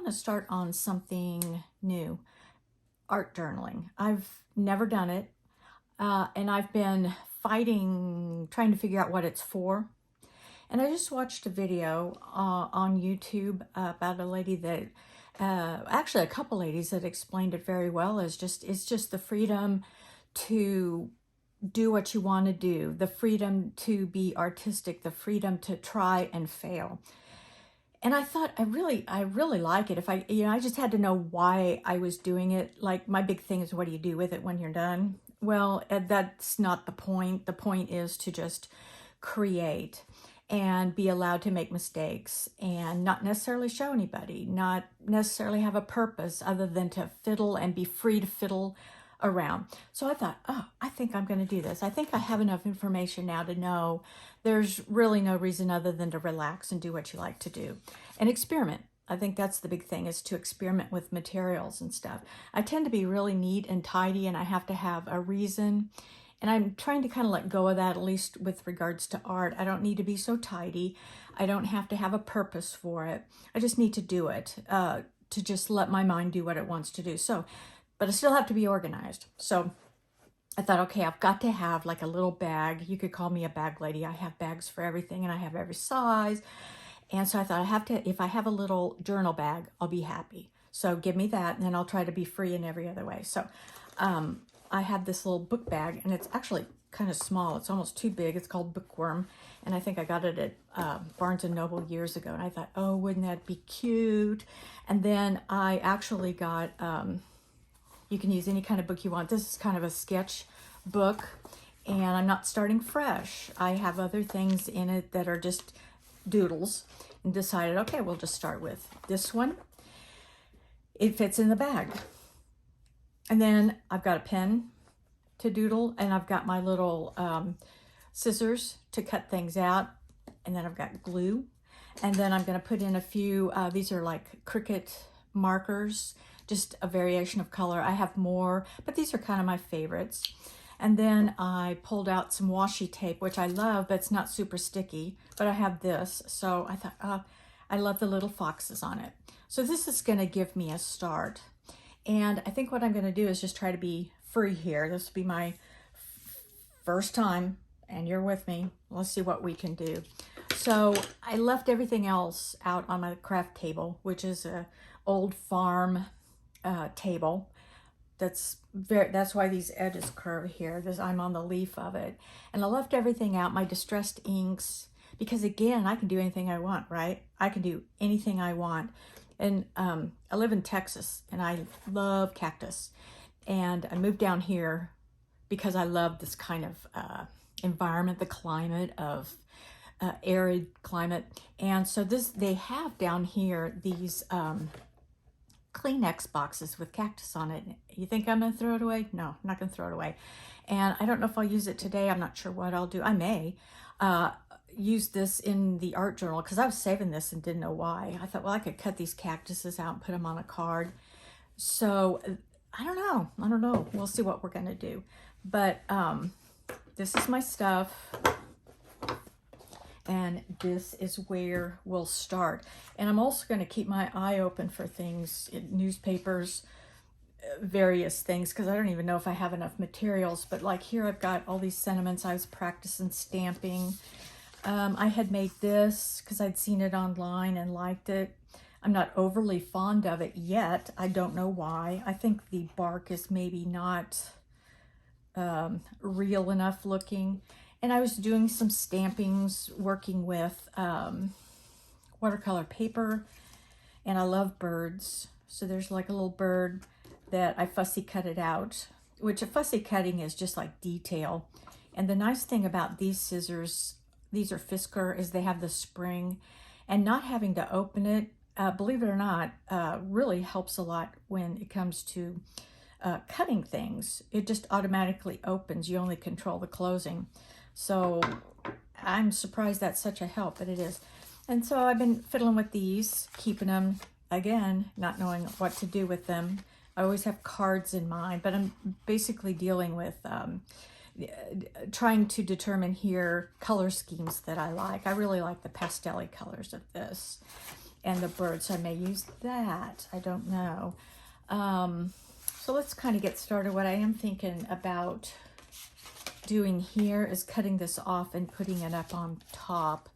want to start on something new, art journaling. I've never done it, and I've been trying to figure out what it's for. And I just watched a video on YouTube about a lady that, actually a couple ladies that explained it very well. It's just the freedom to do what you want to do, the freedom to be artistic, the freedom to try and fail. And I thought I really like it. If I just had to know why I was doing it. Like, my big thing is, what do you do with it when you're done? Well, that's not the point. The point is to just create and be allowed to make mistakes and not necessarily show anybody, not necessarily have a purpose other than to fiddle and be free to fiddle around. So I thought, oh, I think I'm going to do this. I think I have enough information now to know there's really no reason other than to relax and do what you like to do and experiment. I think that's the big thing, is to experiment with materials and stuff. I tend to be really neat and tidy, and I have to have a reason. And I'm trying to kind of let go of that, at least with regards to art. I don't need to be so tidy. I don't have to have a purpose for it. I just need to do it, to just let my mind do what it wants to do. So, but I still have to be organized. So I thought, okay, I've got to have like a little bag. You could call me a bag lady. I have bags for everything, and I have every size. And so I thought, if I have a little journal bag, I'll be happy. So give me that, and then I'll try to be free in every other way. So I have this little book bag, and it's actually kind of small. It's almost too big. It's called Bookworm, and I think I got it at Barnes & Noble years ago. And I thought, oh, wouldn't that be cute? And then I actually got, you can use any kind of book you want. This is kind of a sketch book, and I'm not starting fresh. I have other things in it that are just doodles, and decided, okay, we'll just start with this one. It fits in the bag. And then I've got a pen to doodle, and I've got my little scissors to cut things out, and then I've got glue. And then I'm going to put in a few, these are like Cricut markers, just a variation of color. I have more, but these are kind of my favorites. And then I pulled out some washi tape, which I love, but it's not super sticky, but I have this. So I thought, I love the little foxes on it. So this is going to give me a start. And I think what I'm going to do is just try to be free here. This will be my first time, and you're with me. Let's see what we can do. So I left everything else out on my craft table, which is a old farm table. That's why these edges curve here, because I'm on the leaf of it. And I left everything out, my distressed inks, because again, I can do anything I want, right? I can do anything I want. And I live in Texas, and I love cactus. And I moved down here because I love this kind of environment, the climate of arid climate. And so they have down here these Kleenex boxes with cactus on it. You think I'm going to throw it away? No, I'm not going to throw it away. And I don't know if I'll use it today. I'm not sure what I'll do. I may use this in the art journal, because I was saving this and didn't know why. I thought, well, I could cut these cactuses out and put them on a card. So I don't know. We'll see what we're going to do. But this is my stuff. And this is where we'll start. And I'm also going to keep my eye open for things, newspapers, various things, because I don't even know if I have enough materials. But like here, I've got all these sentiments. I was practicing stamping. I had made this because I'd seen it online and liked it. I'm not overly fond of it yet. I don't know why. I think the bark is maybe not real enough looking. And I was doing some stampings, working with watercolor paper, and I love birds. So there's like a little bird that I fussy cut it out, which a fussy cutting is just like detail. And the nice thing about these scissors, these are Fisker, is they have the spring, and not having to open it, believe it or not, really helps a lot when it comes to cutting things. It just automatically opens. You only control the closing. So I'm surprised that's such a help, but it is. And so I've been fiddling with these, keeping them, again, not knowing what to do with them. I always have cards in mind, but I'm basically dealing with trying to determine here color schemes that I like. I really like the pastel colors of this. and the birds. I may use that. I don't know. So let's kind of get started. What I am thinking about doing here is cutting this off and putting it up on top.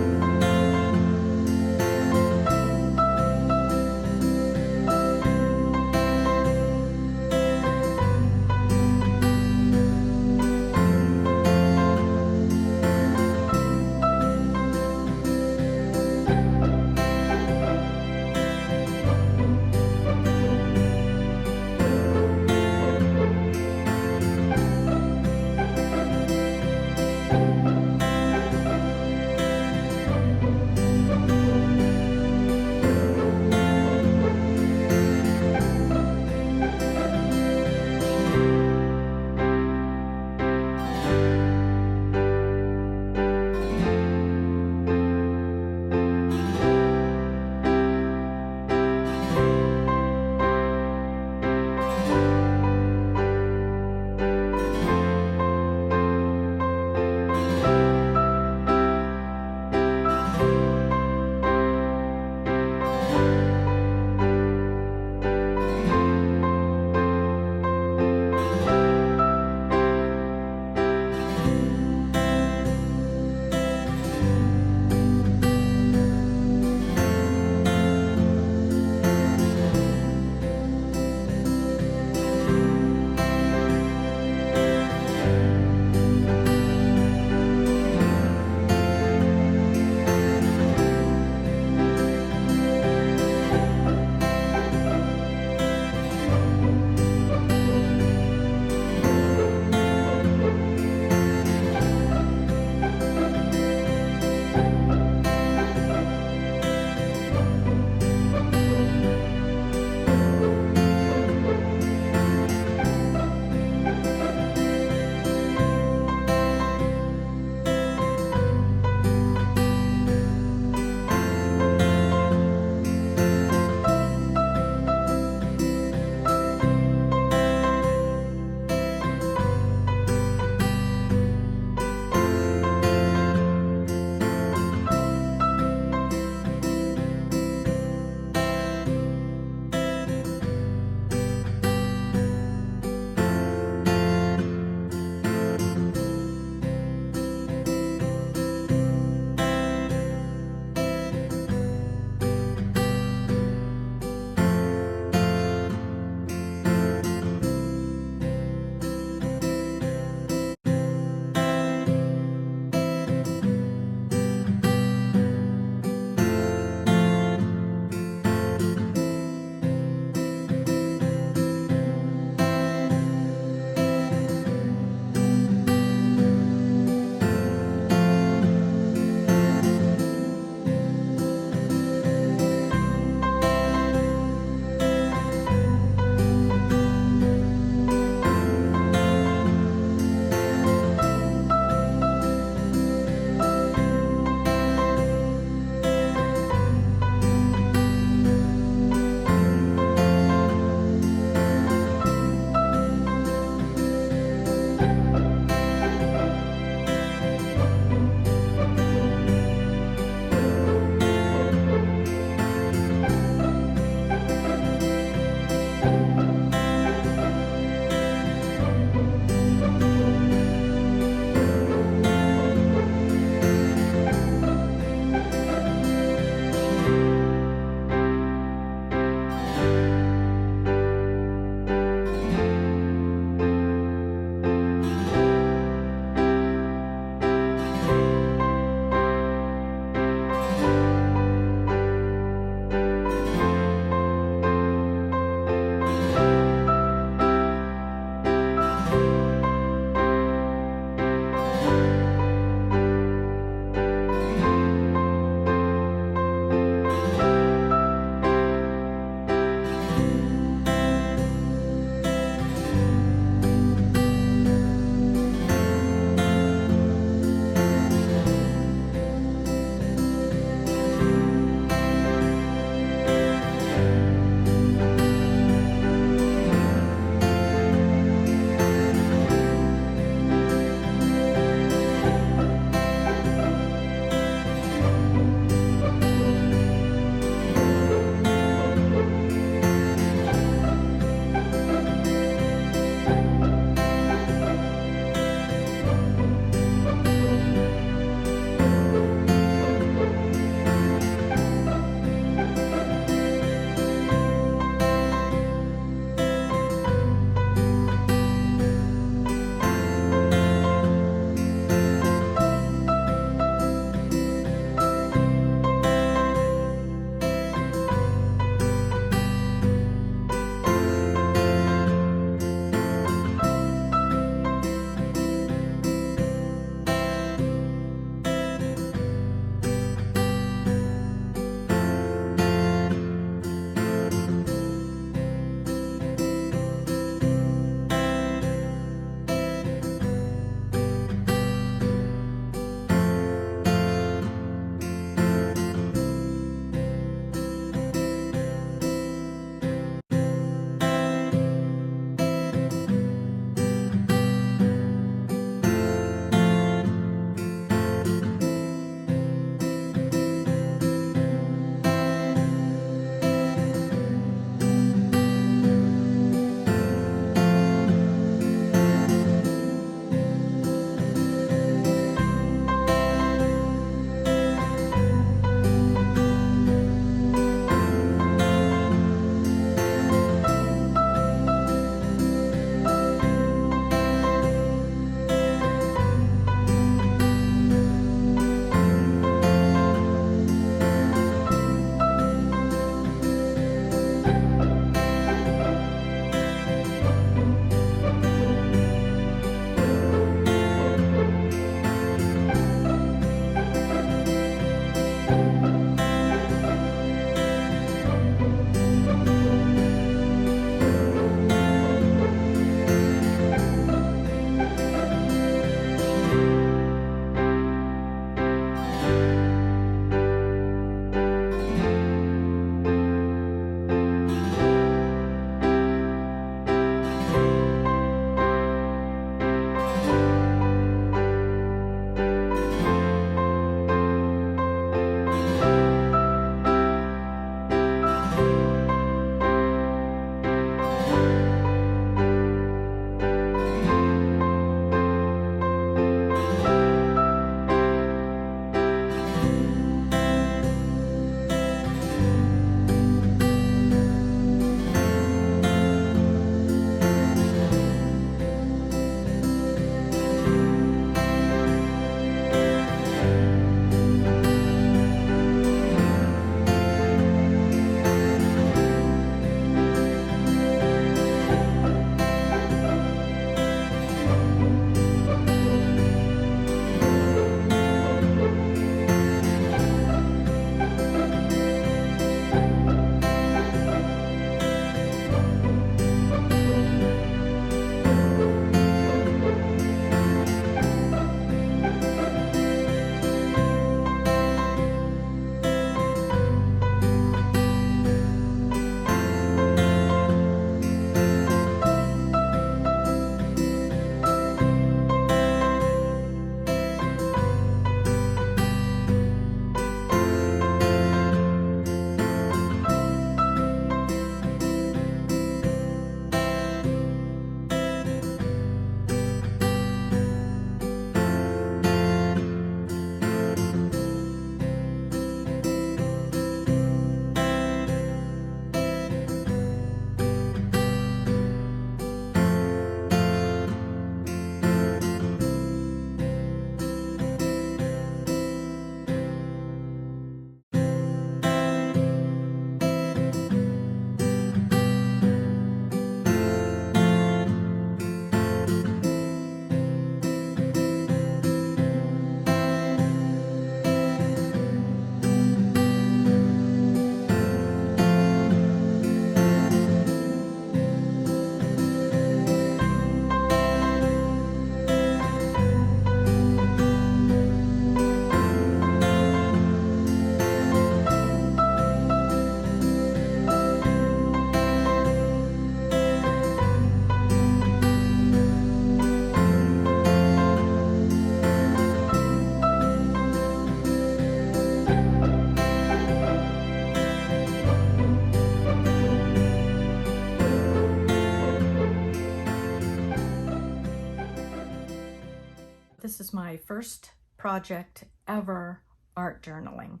is my first project ever art journaling.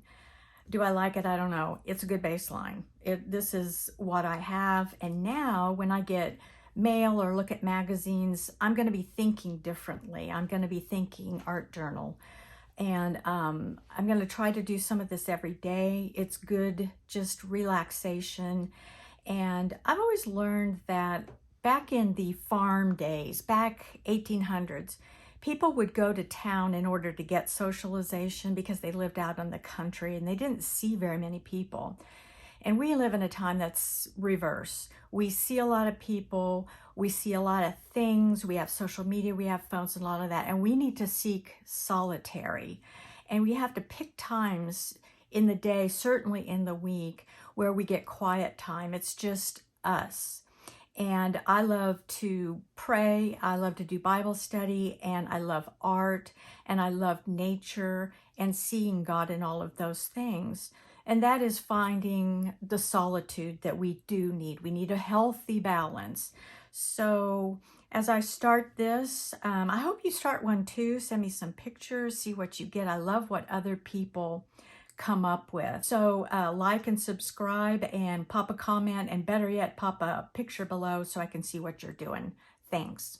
Do I like it? I don't know. It's a good baseline. This is what I have. And now when I get mail or look at magazines, I'm going to be thinking differently. I'm going to be thinking art journal. And I'm going to try to do some of this every day. It's good, just relaxation. And I've always learned that back in the farm days, back 1800s, people would go to town in order to get socialization because they lived out in the country and they didn't see very many people. And we live in a time that's reverse. We see a lot of people, we see a lot of things, we have social media, we have phones and a lot of that, and we need to seek solitary. And we have to pick times in the day, certainly in the week, where we get quiet time. It's just us. And I love to pray, I love to do Bible study, and I love art, and I love nature, and seeing God in all of those things. And that is finding the solitude that we do need. We need a healthy balance. So as I start this, I hope you start one too. Send me some pictures, see what you get. I love what other people come up with. So like and subscribe and pop a comment, and better yet, pop a picture below so I can see what you're doing. Thanks.